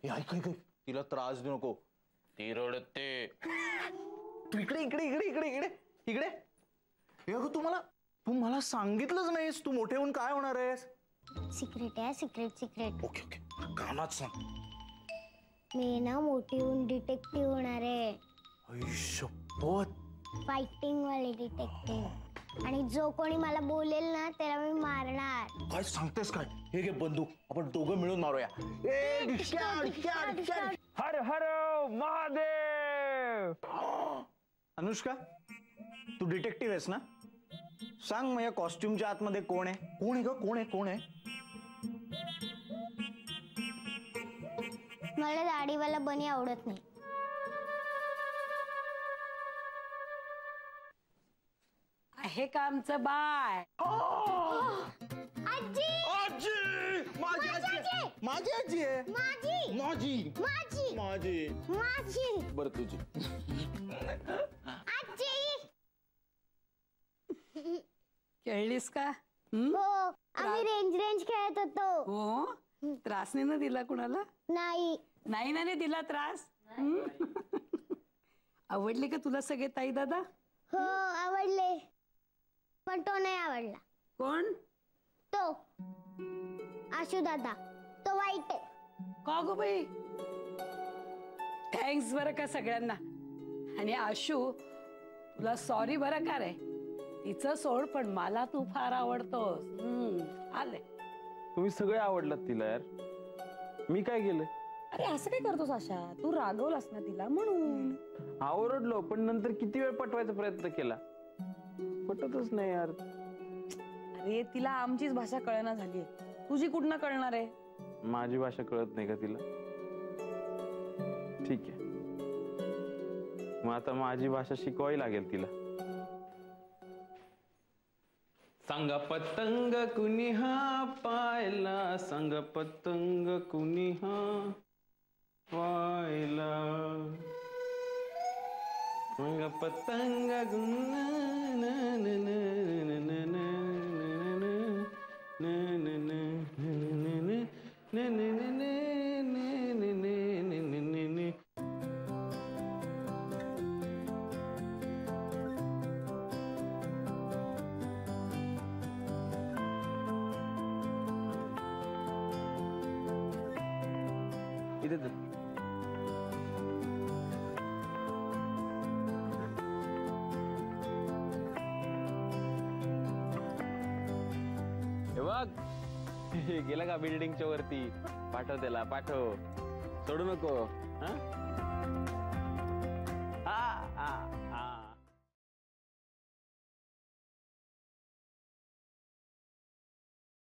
ऐक ऐक तिला त्रास देऊ नको, ती रडते. तू इकडे इकडे इकडे इकडे इकडे इकडे. तू मला सांगितलंच नाहीस तू मोठे होऊन काय होणार आहेस. सिक्रेट आहे, सिक्रेट सिक्रेट. ओके ओके कानात सांग. मी ना मोठी होऊन डिटेक्टिव्ह होणार आहे. शपथ. फायटिंग वाले डिटेक्टिव्ह. आणि जो कोणी मला बोलेल ना त्याला मी मारणार. काय सांगतेस काय. हे घे बंदूक, आपण दोघं मिळून मारूया. हर हर महादेव. अनुष्का तू डिटेक्टिव्ह आहेस ना. सांग मग या कॉस्ट्युमच्या आतमध्ये कोण आहे. कोण आहे ग, कोण आहे कोण आहे. मला दाढीवाला बनी आवडत नाही. आहे का आमचं बाळ. आजी आजी माझी आजी माझी आजी आहे. माझी माझी माझी माझी माझी. बरं तुझी. आजी. खेळलीस का. हो आम्ही रेंज रेंज खेळत होतो. हो त्रास नाही ना दिला कुणाला. नाही नाही ना रे दिला त्रास. आवडले का तुला सगळे ताई दादा. हो आवडले, पण तो नाही आवडला. कोण. तो आशू दादा, तो वाईट आहे. का गो बाई. थँक्स बरं का सगळ्यांना. आणि आशू तुला सॉरी बरं का रे. तिचं सोड पण मला तू फार आवडतोस. आले तुम्ही सगळे आवडलात तिला यार. मी काय केलं. अरे असं काय करतोस आशा. तू रागवलास ना तिला म्हणून. आवडलो पण नंतर किती वेळ पटवायचा प्रयत्न केला, पटतच नाही यार. अरे तिला आमचीच भाषा कळना झालीये, तुझी कुठनं कळणार आहे. माझी भाषा कळत नाही का तिला. ठीक आहे मग आता माझी भाषा शिकवावी लागेल तिला. संग पतंग कुणी हा पायला, संग पतंग कुणी हा पायला, संग पतंग इधर गेला का बिल्डिंगच्या वरती. पाठव त्याला, पाठव, सोडू नको. हा